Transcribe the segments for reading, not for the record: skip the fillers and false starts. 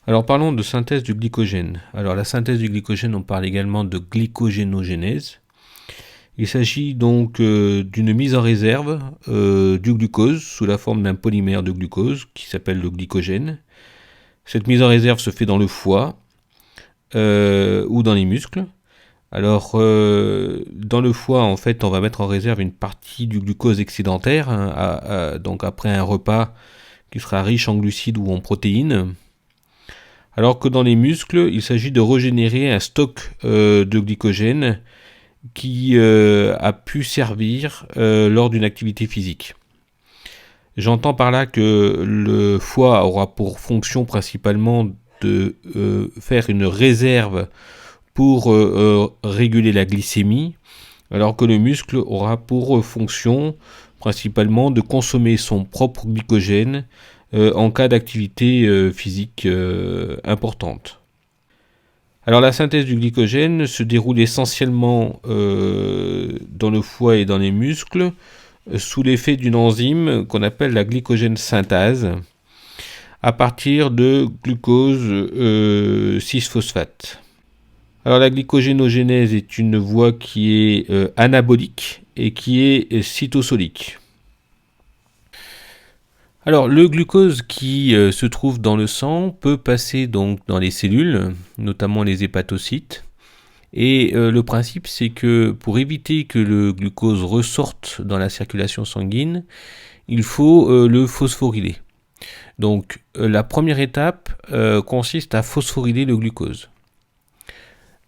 Alors parlons de synthèse du glycogène. Alors la synthèse du glycogène, on parle également de glycogénogenèse. Il s'agit donc d'une mise en réserve du glucose sous la forme d'un polymère de glucose qui s'appelle le glycogène. Cette mise en réserve se fait dans le foie ou dans les muscles. Alors dans le foie, en fait, on va mettre en réserve une partie du glucose excédentaire, donc après un repas qui sera riche en glucides ou en protéines. Alors que dans les muscles, il s'agit de régénérer un stock de glycogène qui a pu servir lors d'une activité physique. J'entends par là que le foie aura pour fonction principalement de faire une réserve pour réguler la glycémie, alors que le muscle aura pour fonction principalement de consommer son propre glycogène en cas d'activité physique importante. Alors la synthèse du glycogène se déroule essentiellement dans le foie et dans les muscles sous l'effet d'une enzyme qu'on appelle la glycogène synthase à partir de glucose 6-phosphate. Alors la glycogénogenèse est une voie qui est anabolique et qui est cytosolique. Alors le glucose qui se trouve dans le sang peut passer donc dans les cellules, notamment les hépatocytes. Et le principe, c'est que pour éviter que le glucose ressorte dans la circulation sanguine, il faut le phosphoryler. Donc la première étape consiste à phosphoryler le glucose.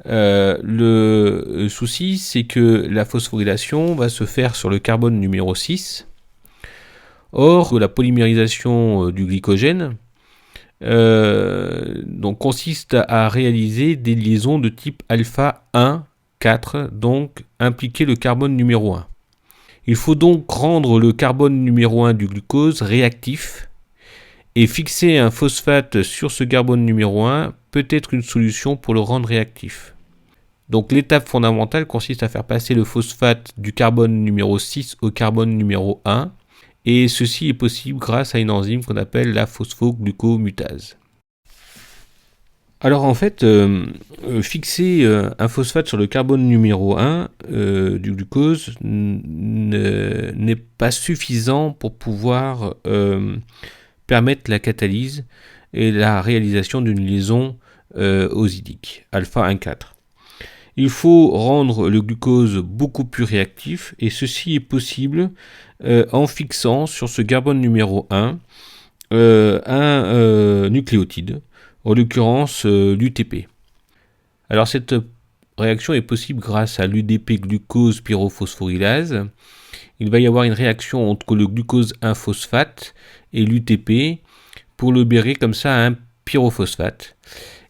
Le souci, c'est que la phosphorylation va se faire sur le carbone numéro 6. Or, la polymérisation du glycogène donc consiste à réaliser des liaisons de type alpha 1, 4, donc impliquer le carbone numéro 1. Il faut donc rendre le carbone numéro 1 du glucose réactif et fixer un phosphate sur ce carbone numéro 1 peut être une solution pour le rendre réactif. Donc l'étape fondamentale consiste à faire passer le phosphate du carbone numéro 6 au carbone numéro 1 et ceci est possible grâce à une enzyme qu'on appelle la phosphoglucomutase. Alors en fait, fixer un phosphate sur le carbone numéro 1 du glucose n'est pas suffisant pour pouvoir permettre la catalyse et la réalisation d'une liaison osidique, alpha 1,4. Il faut rendre le glucose beaucoup plus réactif et ceci est possible en fixant sur ce carbone numéro 1 un nucléotide, en l'occurrence l'UTP. Alors cette réaction est possible grâce à l'UDP glucose pyrophosphorylase. Il va y avoir une réaction entre le glucose 1-phosphate et l'UTP pour libérer comme ça un pyrophosphate.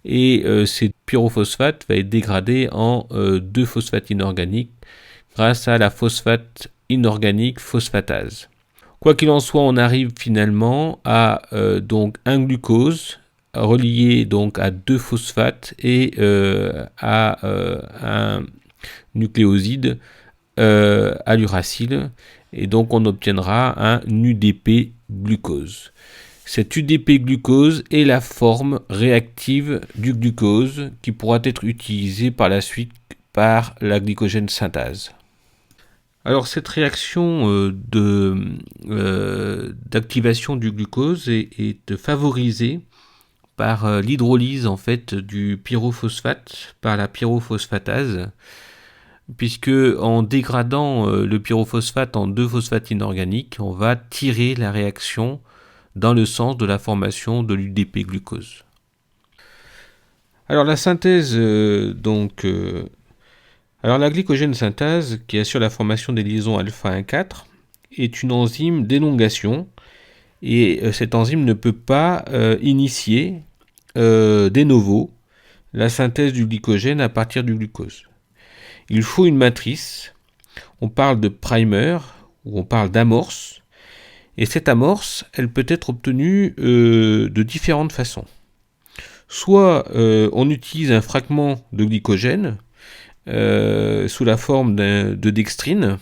Et ces pyrophosphates va être dégradé en 2-phosphate inorganique grâce à la phosphate inorganique phosphatase. Quoi qu'il en soit, on arrive finalement à donc un glucose relié donc à 2 phosphates et à un nucléoside à l'uracile et donc on obtiendra un UDP glucose. Cet UDP glucose est la forme réactive du glucose qui pourra être utilisée par la suite par la glycogène synthase. Alors cette réaction d'activation du glucose est favorisée par l'hydrolyse en fait du pyrophosphate par la pyrophosphatase, puisque en dégradant le pyrophosphate en 2 phosphates inorganiques, on va tirer la réaction dans le sens de la formation de l'UDP glucose. Alors la synthèse alors la glycogène synthase, qui assure la formation des liaisons alpha 1,4, est une enzyme d'élongation et cette enzyme ne peut pas initier de novo la synthèse du glycogène à partir du glucose. Il faut une matrice, on parle de primer ou on parle d'amorce, et cette amorce, elle peut être obtenue de différentes façons. Soit on utilise un fragment de glycogène sous la forme de dextrine,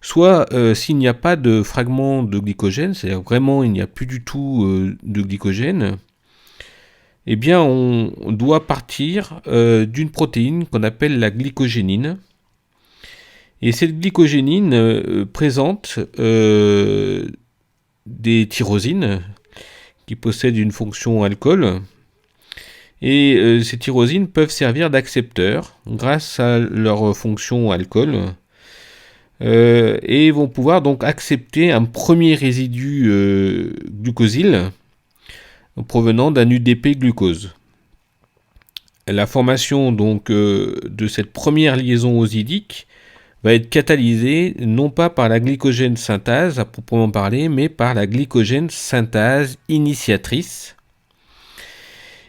soit s'il n'y a pas de fragment de glycogène, c'est-à-dire vraiment il n'y a plus du tout de glycogène, eh bien on doit partir d'une protéine qu'on appelle la glycogénine. Et cette glycogénine présente des tyrosines qui possèdent une fonction alcool. Et ces tyrosines peuvent servir d'accepteurs grâce à leur fonction alcool et vont pouvoir donc accepter un premier résidu glucosyle provenant d'un UDP glucose. La formation donc de cette première liaison osidique va être catalysée non pas par la glycogène synthase à proprement parler, mais par la glycogène synthase initiatrice.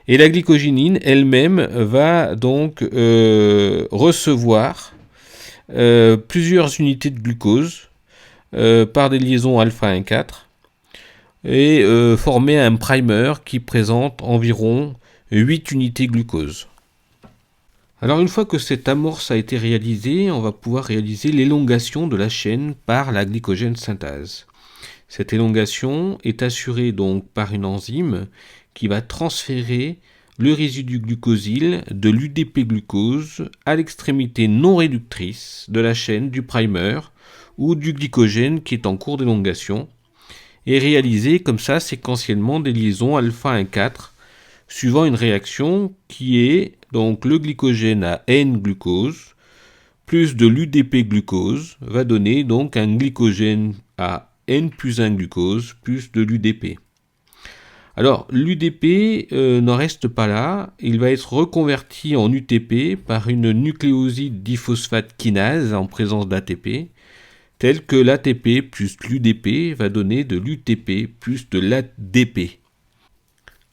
Et la glycogénine elle-même va donc recevoir plusieurs unités de glucose par des liaisons alpha 1,4 et former un primer qui présente environ 8 unités glucose. Alors une fois que cette amorce a été réalisée, on va pouvoir réaliser l'élongation de la chaîne par la glycogène synthase. Cette élongation est assurée donc par une enzyme qui va transférer le résidu glucosyle de l'UDP glucose à l'extrémité non réductrice de la chaîne du primer ou du glycogène qui est en cours d'élongation et réaliser comme ça séquentiellement des liaisons alpha 1,4 suivant une réaction qui est donc le glycogène à N-glucose plus de l'UDP glucose va donner donc un glycogène à N plus 1 glucose plus de l'UDP. Alors l'UDP n'en reste pas là, il va être reconverti en UTP par une nucléoside diphosphate kinase en présence d'ATP, tel que l'ATP plus l'UDP va donner de l'UTP plus de l'ADP.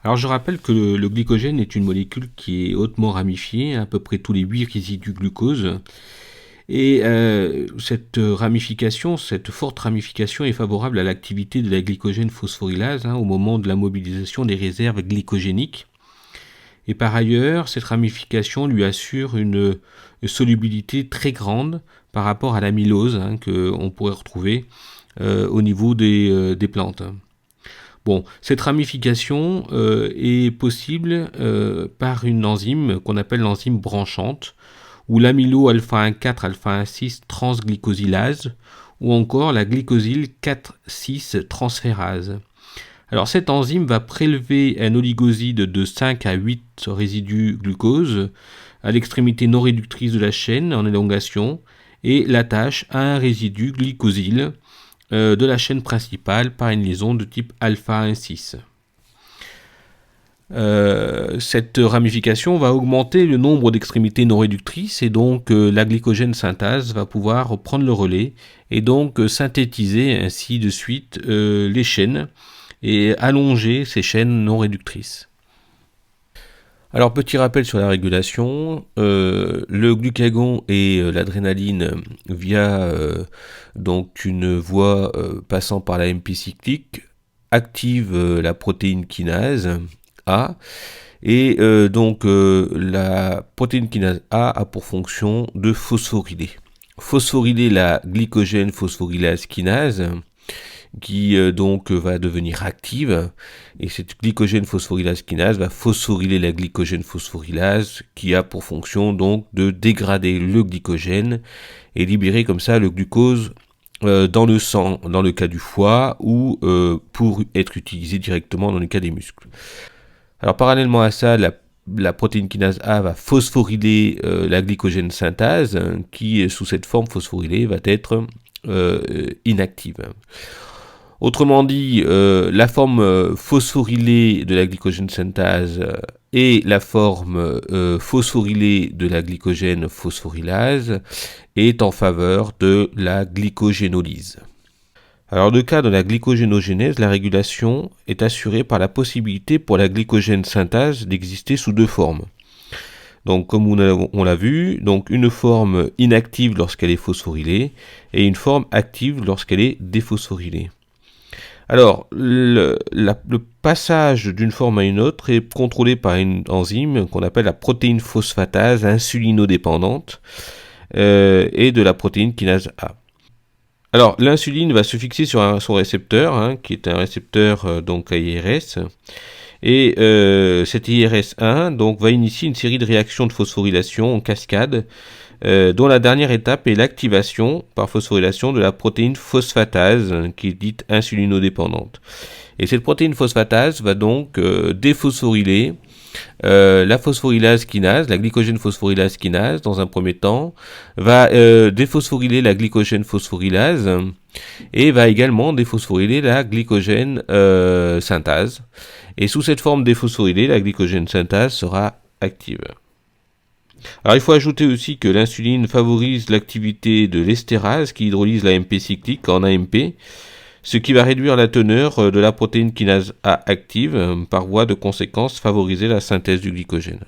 Alors je rappelle que le glycogène est une molécule qui est hautement ramifiée, à peu près tous les 8 résidus glucose. Et cette ramification, cette forte ramification est favorable à l'activité de la glycogène phosphorylase au moment de la mobilisation des réserves glycogéniques. Et par ailleurs, cette ramification lui assure une solubilité très grande par rapport à l'amylose qu'on pourrait retrouver au niveau des plantes. Bon, cette ramification est possible par une enzyme qu'on appelle l'enzyme branchante, ou l'amylo alpha 1,4 alpha 1,6 transglycosylase, ou encore la glycosyl 4,6 transférase. Alors cette enzyme va prélever un oligoside de 5 à 8 résidus glucose à l'extrémité non réductrice de la chaîne en élongation et l'attache à un résidu glycosyle de la chaîne principale par une liaison de type alpha 1,6. Cette ramification va augmenter le nombre d'extrémités non réductrices et donc la glycogène synthase va pouvoir prendre le relais et donc synthétiser ainsi de suite les chaînes et allonger ces chaînes non réductrices. Alors petit rappel sur la régulation, le glucagon et l'adrénaline via donc une voie passant par la MP cyclique activent la protéine kinase A et donc la protéine kinase A pour fonction de phosphoryler. Phosphoryler la glycogène phosphorylase kinase qui donc va devenir active et cette glycogène phosphorylase kinase va phosphoryler la glycogène phosphorylase qui a pour fonction donc de dégrader le glycogène et libérer comme ça le glucose dans le sang dans le cas du foie ou pour être utilisé directement dans le cas des muscles. Alors parallèlement à ça, la protéine kinase A va phosphoryler la glycogène synthase qui sous cette forme phosphorylée va être inactive. Autrement dit, la forme phosphorylée de la glycogène synthase et la forme phosphorylée de la glycogène phosphorylase est en faveur de la glycogénolyse. Alors, dans le cas de la glycogénogénèse, la régulation est assurée par la possibilité pour la glycogène synthase d'exister sous deux formes. Donc, comme on l'a vu, donc une forme inactive lorsqu'elle est phosphorylée et une forme active lorsqu'elle est déphosphorylée. Alors, le passage d'une forme à une autre est contrôlé par une enzyme qu'on appelle la protéine phosphatase insulinodépendante et de la protéine kinase A. Alors, l'insuline va se fixer sur son récepteur, qui est un récepteur donc AIRS, Et cet IRS1 donc, va initier une série de réactions de phosphorylation en cascade, dont la dernière étape est l'activation par phosphorylation de la protéine phosphatase, qui est dite insulinodépendante. Et cette protéine phosphatase va donc déphosphoryler la phosphorylase kinase, la glycogène phosphorylase kinase, dans un premier temps, va déphosphoryler la glycogène phosphorylase et va également déphosphoryler la glycogène synthase. Et sous cette forme déphosphorylée, la glycogène synthase sera active. Alors il faut ajouter aussi que l'insuline favorise l'activité de l'estérase qui hydrolyse l'AMP cyclique en AMP, ce qui va réduire la teneur de la protéine kinase A active, par voie de conséquence favoriser la synthèse du glycogène.